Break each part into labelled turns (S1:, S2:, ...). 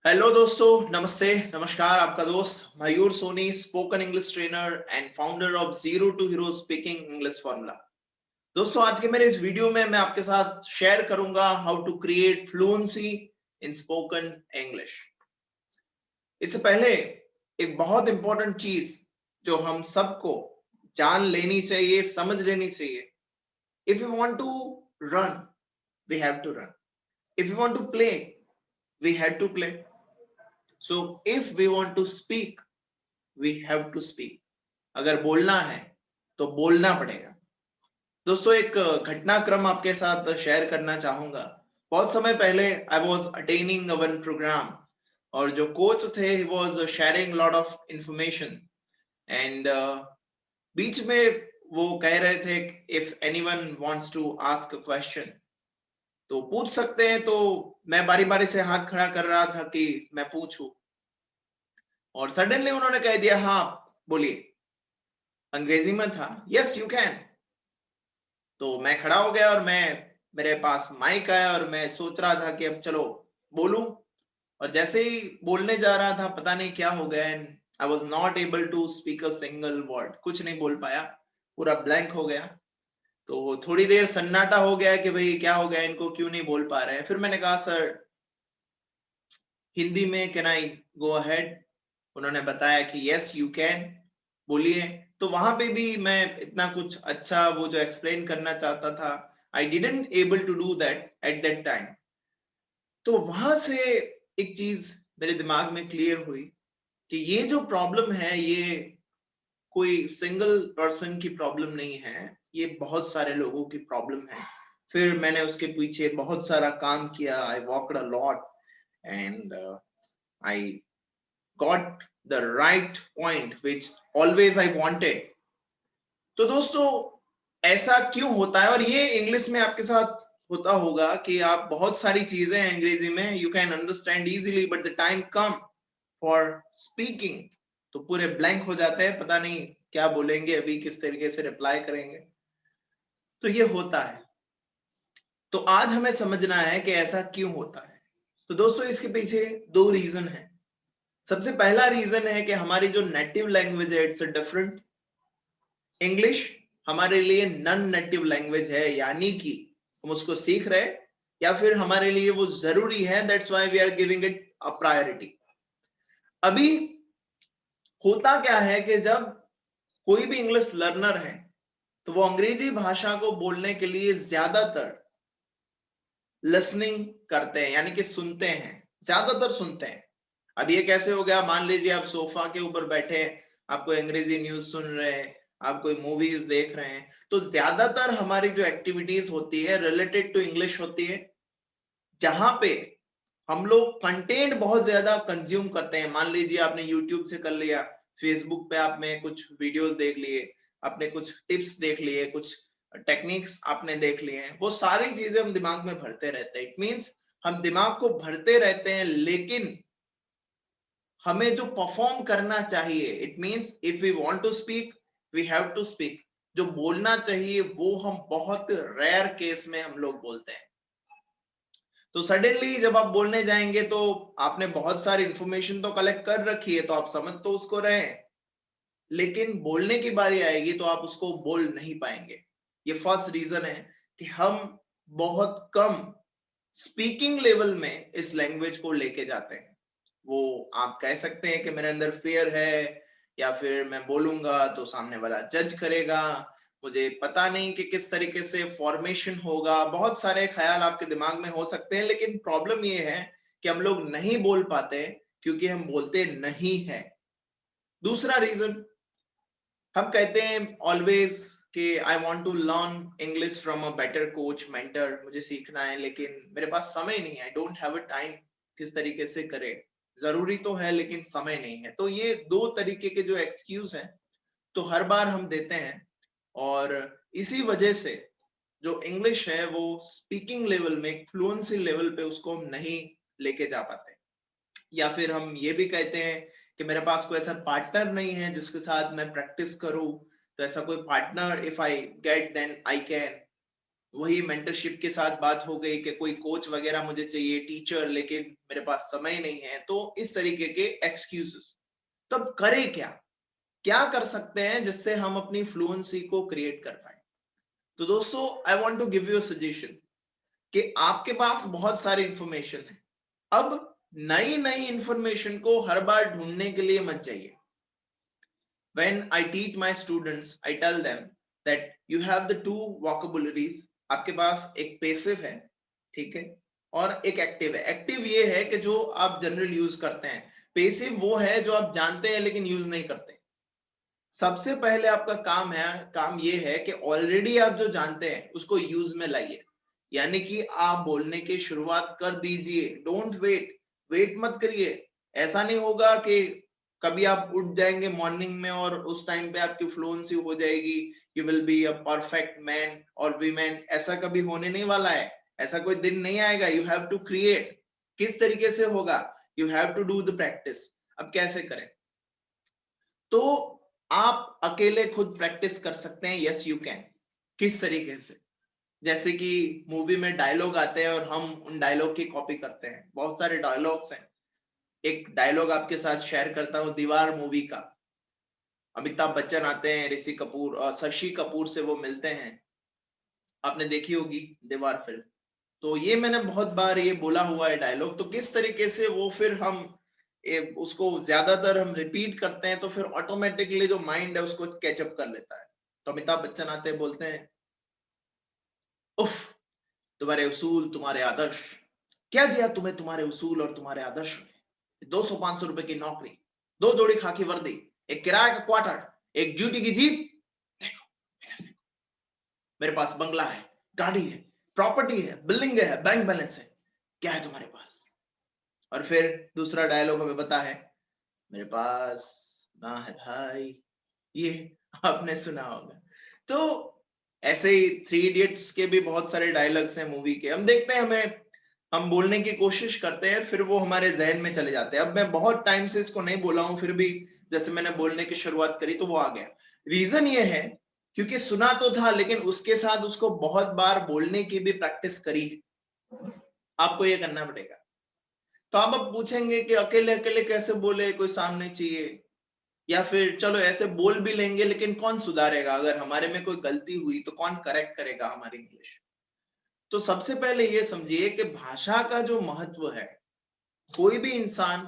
S1: Hello दोस्तों, नमस्ते, नमस्कार। आपका दोस्त Mayur Soni, spoken English trainer and founder of zero to hero speaking English formula. दोस्तों, आज के मेरे इस वीडियो में मैं आपके साथ शेयर करूंगा how to create fluency in spoken English. इससे पहले एक बहुत इंपॉर्टेंट चीज जो हम सबको जान लेनी चाहिए, समझ लेनी चाहिए। If you want to run, we have to run. If you want to play, we have to play. So if we want to speak, we have to speak. अगर बोलना है तो बोलना पड़ेगा। दोस्तों, एक घटनाक्रम आपके साथ शेयर करना चाहूंगा। बहुत समय पहले I was attending one program, और जो कोच थे he was sharing lot of information. And बीच में वो कह रहे थे if anyone wants to ask a question तो पूछ सकते हैं। तो मैं बारी बारी से हाथ खड़ा कर रहा था कि मैं पूछूं, और सडनली उन्होंने कह दिया, हाँ बोलिए। अंग्रेजी में था, यस यू कैन। तो मैं खड़ा हो गया और मेरे पास माइक आया और मैं सोच रहा था कि अब चलो बोलूं। और जैसे ही बोलने जा रहा था, पता नहीं क्या हो गया, and I was not able to speak a single word. कुछ नहीं बोल पाया, पूरा ब्लैंक हो गया। तो थोड़ी देर सन्नाटा हो गया कि भाई क्या हो गया, इनको क्यों नहीं बोल पा रहे हैं। फिर मैंने कहा, सर हिंदी में कैन आई गो अहेड। उन्होंने बताया कि यस यू कैन, बोलिए। तो वहां पे भी मैं इतना कुछ अच्छा वो जो एक्सप्लेन करना चाहता था, I didn't able to do that at that time. तो वहां से एक चीज मेरे दिमाग में क्लियर हुई कि ये जो प्रॉब्लम है, ये कोई सिंगल पर्सन की प्रॉब्लम नहीं है, ये बहुत सारे लोगों की प्रॉब्लम है। फिर मैंने उसके पीछे बहुत सारा काम किया। I walked a lot and I got the right point which always I wanted। तो दोस्तों, ऐसा क्यों होता है? और ये इंग्लिश में आपके साथ होता होगा कि आप बहुत सारी चीजें हैं अंग्रेजी में, you can understand easily, but the time come for speaking तो पूरे ब्लैंक हो जाते हैं, पता नहीं क्या बोलेंगे, अभी किस तरीके से रिप्लाई करेंगे। तो ये होता है। तो आज हमें समझना है कि ऐसा क्यों होता है। तो दोस्तों, इसके पीछे दो रीजन है। सबसे पहला रीजन है कि हमारी जो नेटिव लैंग्वेज है, इट्स डिफरेंट। इंग्लिश हमारे लिए नॉन नेटिव लैंग्वेज है, यानी कि हम उसको सीख रहे हैं या फिर हमारे लिए वो जरूरी है, that's why we are giving it a priority. अभी होता क्या है कि जब कोई भी इंग्लिश लर्नर है तो वो अंग्रेजी भाषा को बोलने के लिए ज्यादातर लिसनिंग करते हैं, यानी कि सुनते हैं, ज्यादातर सुनते हैं। अब ये कैसे हो गया? मान लीजिए आप सोफा के ऊपर बैठे, आपको अंग्रेजी न्यूज सुन रहे हैं, आप कोई मूवीज देख रहे हैं, तो ज्यादातर हमारी जो एक्टिविटीज होती है रिलेटेड टू इंग्लिश होती है, जहां पे हम लोग कंटेंट बहुत ज्यादा कंज्यूम करते हैं। मान लीजिए आपने यूट्यूब से कर लिया, फेसबुक पे आपने कुछ वीडियोस देख लिए, आपने कुछ टिप्स देख लिए, कुछ टेक्निक्स आपने देख लिए हैं, वो सारी चीजें हम दिमाग में भरते रहते हैं। इट मीन्स हम दिमाग को भरते रहते हैं, लेकिन हमें जो परफॉर्म करना चाहिए, it means if we want to speak, we have to speak. जो बोलना चाहिए वो हम बहुत रेयर केस में हम लोग बोलते हैं। तो सडनली जब आप बोलने जाएंगे तो आपने बहुत सारी इंफॉर्मेशन तो कलेक्ट कर रखी है, तो आप समझ तो उसको रहे हैं, लेकिन बोलने की बारी आएगी तो आप उसको बोल नहीं पाएंगे। ये फर्स्ट रीजन है कि हम बहुत कम स्पीकिंग लेवल में इस लैंग्वेज को लेके जाते हैं। वो आप कह सकते हैं कि मेरे अंदर फियर है, या फिर मैं बोलूंगा तो सामने वाला जज करेगा, मुझे पता नहीं कि किस तरीके से फॉर्मेशन होगा, बहुत सारे ख्याल आपके दिमाग में हो सकते हैं। लेकिन प्रॉब्लम ये है कि हम लोग नहीं बोल पाते क्योंकि हम बोलते नहीं है। दूसरा रीजन, हम कहते हैं ऑलवेज कि I want to learn English from a better coach, mentor, मुझे सीखना है लेकिन मेरे पास समय नहीं है, I don't have a time. किस तरीके से करें? जरूरी तो है लेकिन समय नहीं है। तो ये दो तरीके के जो एक्सक्यूज हैं, तो हर बार हम देते हैं, और इसी वजह से जो इंग्लिश है वो स्पीकिंग लेवल में, फ्लुएंसी लेवल पे उसको हम नहीं लेके जा पाते। या फिर हम ये भी कहते हैं कि मेरे पास कोई ऐसा पार्टनर नहीं है जिसके साथ मैं प्रैक्टिस करूं, तो ऐसा कोई partner if I get then I can. वही मेंटरशिप के साथ बात हो गई कि कोई कोच वगैरह मुझे चाहिए, टीचर, लेकिन मेरे पास समय नहीं है, तो इस तरीके के एक्सक्यूजेस। तब करें क्या, क्या कर सकते हैं जिससे हम अपनी फ्लुएंसी को क्रिएट कर पाए? तो दोस्तों, I want to give you a suggestion कि आपके पास बहुत सारी इंफॉर्मेशन है। अब नई नई इंफॉर्मेशन को हर बार ढूंढने के लिए मत जाइए। When I teach my students, I tell them that you have the two vocabularies. आपके पास एक पैसिव है, ठीक है, और एक एक्टिव है। एक्टिव ये है कि जो आप जनरल यूज करते हैं, पैसिव वो है जो आप जानते हैं लेकिन यूज नहीं करते। सबसे पहले आपका काम ये है कि ऑलरेडी आप जो जानते हैं उसको यूज में लाइए, यानी कि आप बोलने की शुरुआत कर दीजिए। डोंट वेट मत करिए। ऐसा नहीं होगा कि कभी आप उठ जाएंगे मॉर्निंग में और उस टाइम पे आपकी फ्लुएंसी हो जाएगी, you will be a perfect man और वीमेन। ऐसा कभी होने नहीं वाला है, ऐसा कोई दिन नहीं आएगा। You have to create. किस तरीके से होगा? You have to do the practice. अब कैसे करें? तो आप अकेले खुद प्रैक्टिस कर सकते हैं। Yes you can. किस तरीके से? जैसे कि मूवी में डायलॉग आते हैं और हम उन डायलॉग की कॉपी करते हैं। बहुत सारे डायलॉग्स हैं। एक डायलॉग आपके साथ शेयर करता हूँ, दीवार मूवी का। अमिताभ बच्चन आते हैं, ऋषि कपूर और शशि कपूर से वो मिलते हैं। आपने देखी होगी दीवार फिल्म। तो ये मैंने बहुत बार ये बोला हुआ है डायलॉग। तो किस तरीके से वो फिर हम उसको ज्यादातर हम रिपीट करते हैं, तो फिर ऑटोमेटिकली जो माइंड है उसको कैचअप कर लेता है। तो अमिताभ बच्चन आते हैं, बोलते हैं, उफ, तुम्हारे उसूल, तुम्हारे आदर्श, क्या दिया तुम्हें तुम्हारे उसूल और तुम्हारे आदर्श ने? 200-500 रुपए की नौकरी, 2 जोड़ी खाकी वर्दी, एक किराए का क्वार्टर, एक ड्यूटी की जीप। देखो, इधर देखो, मेरे पास बंगला है, गाड़ी है, प्रॉपर्टी है, बिल्डिंग है, बैंक बैलेंस है। क्या है तुम्हारे पास? और फिर दूसरा डायलॉग हमें पता है, मेरे पास ना है भाई। ये आपने सुना होगा। तो ऐसे ही थ्री इडियट्स के भी बहुत सारे डायलॉग्स हैं मूवी के। हम देखते हैं, हम बोलने की कोशिश करते हैं, फिर वो हमारे जहन में चले जाते हैं। अब मैं बहुत टाइम से इसको नहीं बोला हूं, फिर भी जैसे मैंने बोलने की शुरुआत करी तो वो आ गया। रीजन ये है क्योंकि सुना तो था, लेकिन उसके साथ उसको बहुत बार बोलने की भी प्रैक्टिस करी है। आपको ये करना पड़ेगा। तो आप अब पूछेंगे कि अकेले अकेले कैसे बोले, कोई सामने चाहिए, या फिर चलो ऐसे बोल भी लेंगे लेकिन कौन सुधारेगा? अगर हमारे में कोई गलती हुई तो कौन करेक्ट करेगा हमारी इंग्लिश? तो सबसे पहले ये समझिए कि भाषा का जो महत्व है, कोई भी इंसान,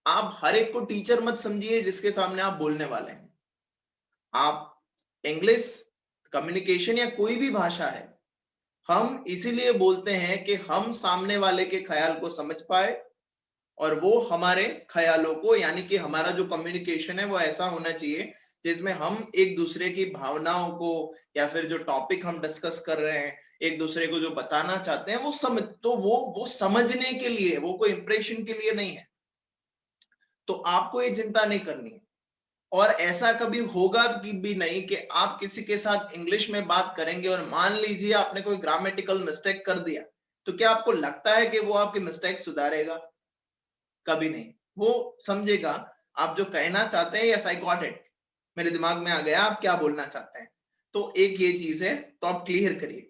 S1: आप हर एक को टीचर मत समझिए जिसके सामने आप बोलने वाले हैं। आप इंग्लिश कम्युनिकेशन या कोई भी भाषा है, हम इसीलिए बोलते हैं कि हम सामने वाले के ख्याल को समझ पाए और वो हमारे ख्यालों को, यानी कि हमारा जो कम्युनिकेशन है वो ऐसा होना चाहिए जिसमें हम एक दूसरे की भावनाओं को या फिर जो टॉपिक हम डिस्कस कर रहे हैं, एक दूसरे को जो बताना चाहते हैं वो समझ, तो वो समझने के लिए, वो कोई इंप्रेशन के लिए नहीं है। तो आपको ये चिंता नहीं करनी है। और ऐसा कभी होगा कि भी नहीं कि आप किसी के साथ इंग्लिश में बात करेंगे और मान लीजिए आपने कोई ग्रामेटिकल मिस्टेक कर दिया, तो क्या आपको लगता है कि वो आपकी मिस्टेक सुधारेगा? कभी नहीं। वो समझेगा आप जो कहना चाहते हैं, यस आई गॉट इट, मेरे दिमाग में आ गया आप क्या बोलना चाहते हैं। तो एक ये चीज है, तो आप क्लियर करिए।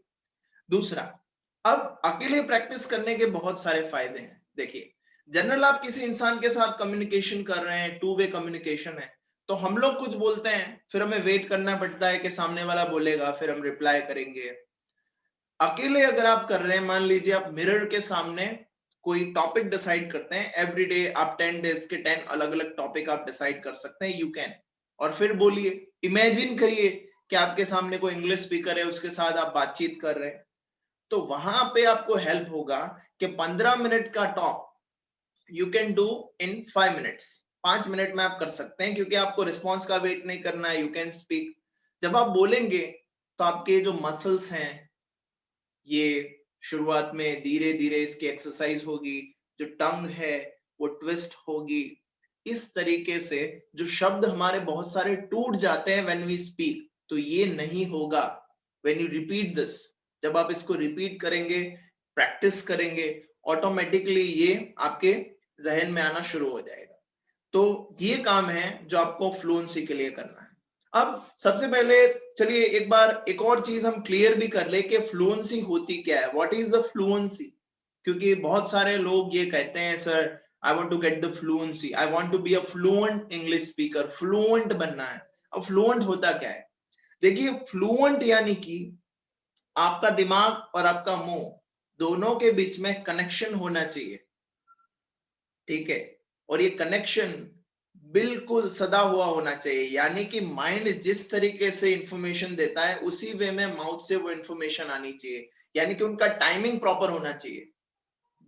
S1: दूसरा, अब अकेले प्रैक्टिस करने के बहुत सारे फायदे हैं। देखिए, जनरल आप किसी इंसान के साथ कम्युनिकेशन कर रहे हैं, टू वे कम्युनिकेशन है, तो हम लोग कुछ बोलते हैं, फिर हमें वेट करना पड़ता है कि सामने वाला बोलेगा, फिर हम रिप्लाई करेंगे। अकेले अगर आप कर रहे हैं, मान लीजिए आप मिरर के सामने कोई टॉपिक डिसाइड करते हैं, एवरी डे आप 10 डेज के 10 अलग अलग टॉपिक आप डिसाइड कर सकते हैं, यू कैन। और फिर बोलिए, इमेजिन करिए कि आपके सामने कोई इंग्लिश स्पीकर है, उसके साथ आप बातचीत कर रहे हैं। तो वहां पे आपको हेल्प होगा कि 15 मिनट का talk you can do in 5 minutes. 5 minute में आप कर सकते हैं, क्योंकि आपको रिस्पॉन्स का वेट नहीं करना है, यू कैन स्पीक। जब आप बोलेंगे तो आपके जो मसल्स हैं, ये शुरुआत में धीरे धीरे इसकी एक्सरसाइज होगी, जो टंग है वो ट्विस्ट होगी। इस तरीके से जो शब्द हमारे बहुत सारे टूट जाते हैं व्हेन वी स्पीक, तो ये नहीं होगा व्हेन यू रिपीट दिस। जब आप इसको रिपीट करेंगे, प्रैक्टिस करेंगे, ऑटोमेटिकली ये आपके जहन में आना शुरू हो जाएगा। तो ये काम है जो आपको फ्लुएंसी के लिए करना है। अब सबसे पहले चलिए एक बार एक और चीज हम क्लियर भी कर ले कि फ्लुएंसी होती क्या है, व्हाट इज द फ्लुएंसी। क्योंकि बहुत सारे लोग ये कहते हैं sir I want to get the fluency, I want to be a fluent English speaker, fluent बनना है। अब फ्लुएंट होता क्या है? देखिए फ्लुएंट यानी कि आपका दिमाग और आपका मुंह दोनों के बीच में कनेक्शन होना चाहिए, ठीक है। और ये कनेक्शन बिल्कुल सदा हुआ होना चाहिए, यानी कि माइंड जिस तरीके से इंफॉर्मेशन देता है उसी वे में माउथ से वो इंफॉर्मेशन आनी चाहिए, यानी कि उनका टाइमिंग प्रॉपर होना चाहिए,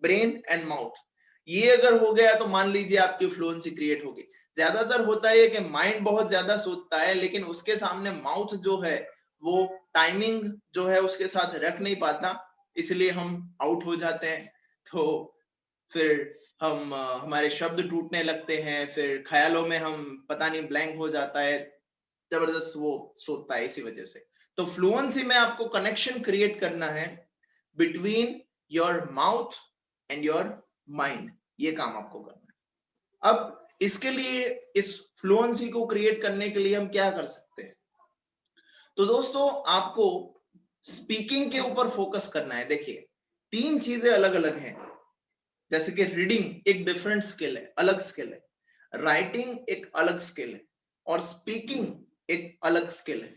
S1: ब्रेन एंड माउथ। ये अगर हो गया तो मान लीजिए आपकी फ्लुएंसी क्रिएट होगी। ज्यादातर होता है कि माइंड बहुत ज्यादा सोचता है लेकिन उसके सामने माउथ जो है वो टाइमिंग जो है उसके साथ रख नहीं पाता, इसलिए हम आउट हो जाते हैं। तो फिर हम हमारे शब्द टूटने लगते हैं, फिर ख्यालों में हम पता नहीं ब्लैंक हो जाता है, जबरदस्त वो सोचता है इसी वजह से। तो फ्लुएंसी में आपको कनेक्शन क्रिएट करना है between your mouth and your mind, ये काम आपको करना है। अब इसके लिए इस फ्लुएंसी को क्रिएट करने के लिए हम क्या कर सकते हैं? तो दोस्तों आपको स्पीकिंग के ऊपर फोकस करना है। देखिए तीन चीजें अलग अलग हैं, जैसे कि रीडिंग एक डिफरेंट स्किल है, अलग स्किल है, राइटिंग एक अलग स्किल है, और स्पीकिंग एक अलग स्किल है।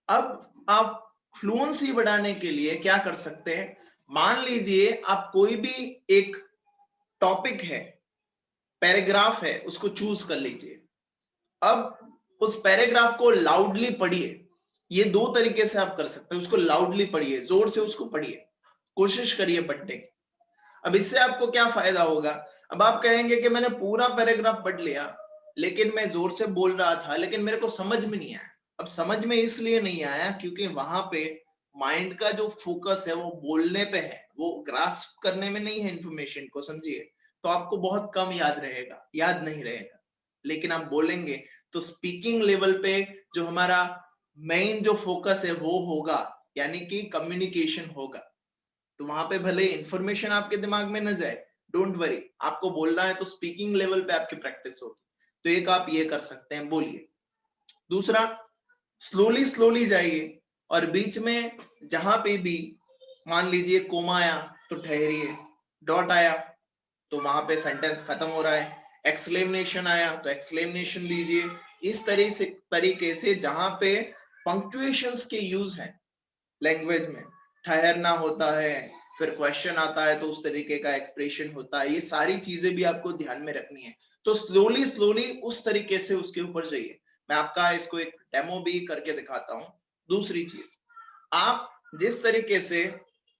S1: अब आप फ्लुएंसी बढ़ाने के लिए क्या कर सकते हैं? मान लीजिए आप कोई भी एक टॉपिक है, पैराग्राफ है, उसको चूज कर लीजिए। अब उस पैराग्राफ को लाउडली पढ़िए। ये दो तरीके से आप कर सकते हैं, उसको लाउडली पढ़िए, जोर से उसको पढ़िए, कोशिश करिए पढ़ने की। अब इससे आपको क्या फायदा होगा? अब आप कहेंगे कि मैंने पूरा पैराग्राफ पढ़ लिया लेकिन मैं जोर से बोल रहा था लेकिन मेरे को समझ में नहीं आया। अब समझ में इसलिए नहीं आया क्योंकि वहां पे माइंड का जो फोकस है वो बोलने पे है, वो ग्रास्प करने में नहीं है इंफॉर्मेशन को, समझिए। तो आपको बहुत कम याद रहेगा, याद नहीं रहेगा। लेकिन आप बोलेंगे तो स्पीकिंग लेवल पे जो हमारा मेन जो फोकस है वो होगा, यानी कि कम्युनिकेशन होगा। तो वहां पे भले इंफॉर्मेशन आपके दिमाग में न जाए, डोंट वरी, आपको बोलना है तो स्पीकिंग लेवल पे आपकी प्रैक्टिस होगी। तो एक आप ये कर सकते हैं, बोलिए। दूसरा, स्लोली स्लोली जाइए और बीच में जहां पे भी मान लीजिए कोमा आया तो ठहरिए, डॉट आया तो वहां पे सेंटेंस खत्म हो रहा है, एक्सक्लेमेशन आया तो एक्सक्लेमेशन लीजिए। इस तरीके से जहां पे पंक्चुएशंस के यूज हैं लैंग्वेज में, ठहरना होता है, फिर क्वेश्चन आता है तो उस तरीके का एक्सप्रेशन होता है, ये सारी चीजें भी आपको ध्यान में रखनी है। तो स्लोली स्लोली उस तरीके से उसके ऊपर जाइए। मैं आपका इसको एक डेमो भी करके दिखाता हूँ। दूसरी चीज, आप जिस तरीके से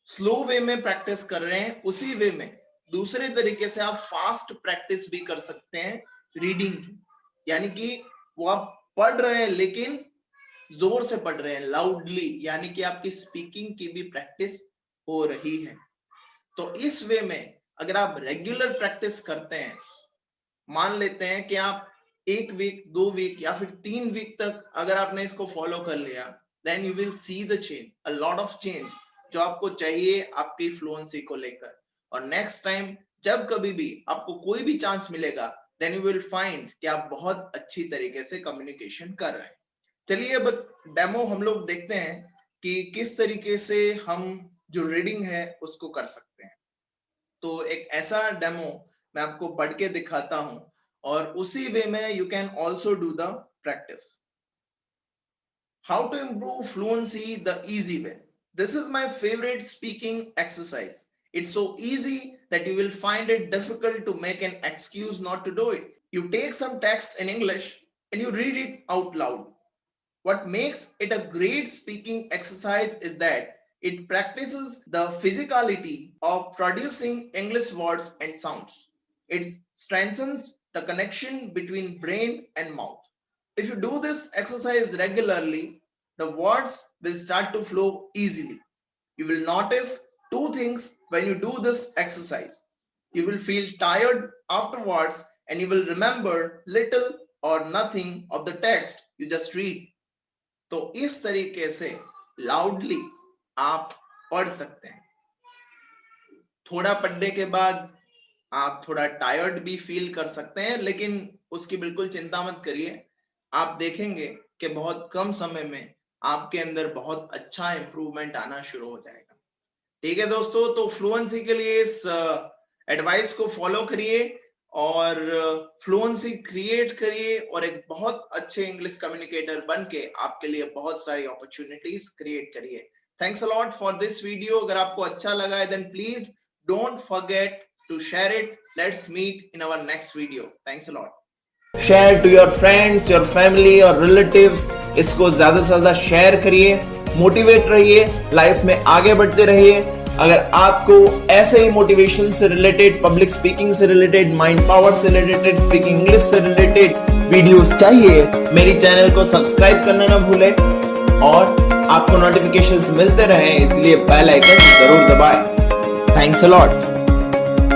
S1: स्लो वे में प्रैक्टिस कर रहे हैं उसी वे में दूसरे तरीके से आप फास्ट प्रैक्टिस भी कर सकते हैं रीडिंग की, यानी कि वो आप पढ़ रहे हैं लेकिन जोर से पढ़ रहे हैं, लाउडली, यानी कि आपकी स्पीकिंग की भी प्रैक्टिस हो रही है। तो इस वे में अगर आप रेगुलर प्रैक्टिस करते हैं, मान लेते हैं कि आप 1 वीक 2 वीक या फिर 3 वीक तक अगर आपने इसको फॉलो कर लिया, then you will see the change, a lot of change जो आपको चाहिए आपकी फ्लुएंसी को लेकर। और नेक्स्ट टाइम जब कभी भी आपको कोई भी चांस मिलेगा, देन यू विल फाइंड कि आप बहुत अच्छी तरीके से कम्युनिकेशन कर रहे हैं। चलिए अब डेमो हम लोग देखते हैं कि किस तरीके से हम जो रीडिंग है उसको कर सकते हैं। तो एक ऐसा डेमो मैं आपको पढ़ के दिखाता हूं और उसी वे में you can also do the practice. How to improve fluency the easy way. This is my favorite speaking exercise. It's so easy that you will find it difficult to make an excuse not to do it. You take some text in English and you read it out loud. What makes it a great speaking exercise is that it practices the physicality of producing English words and sounds. It strengthens the connection between brain and mouth. If you do this exercise regularly, the words will start to flow easily. You will notice two things when you do this exercise. You will feel tired afterwards and you will remember little or nothing of the text you just read. तो इस तरीके से loudly आप पढ़ सकते हैं। थोड़ा पढ़ने के बाद आप थोड़ा टायर्ड भी फील कर सकते हैं, लेकिन उसकी बिल्कुल चिंता मत करिए। आप देखेंगे कि बहुत कम समय में आपके अंदर बहुत अच्छा इंप्रूवमेंट आना शुरू हो जाएगा। ठीक है दोस्तों, तो फ्लुएंसी के लिए इस एडवाइस को फॉलो करिए और फ्लुएंसी क्रिएट करिए और एक बहुत अच्छे इंग्लिश कम्युनिकेटर बन के आपके लिए बहुत सारी अपॉर्चुनिटीज क्रिएट करिए। Thanks a lot for this video. अगर आपको अच्छा लगा है then please don't forget to share it. Let's meet in our next video. Thanks a lot.
S2: Share to your friends, your family और रिलेटिव्स। इसको ज्यादा से ज्यादा शेयर करिए, मोटिवेट रहिए, लाइफ में आगे बढ़ते रहिए। अगर आपको ऐसे ही मोटिवेशन से रिलेटेड, पब्लिक स्पीकिंग से रिलेटेड, माइंड पावर से रिलेटेड, स्पीकिंग इंग्लिश से रिलेटेड वीडियोस चाहिए, मेरी चैनल को सब्सक्राइब करना ना भूलें और आपको नोटिफिकेशंस मिलते रहें, इसलिए बेल आइकन जरूर दबाएं। Thanks a lot.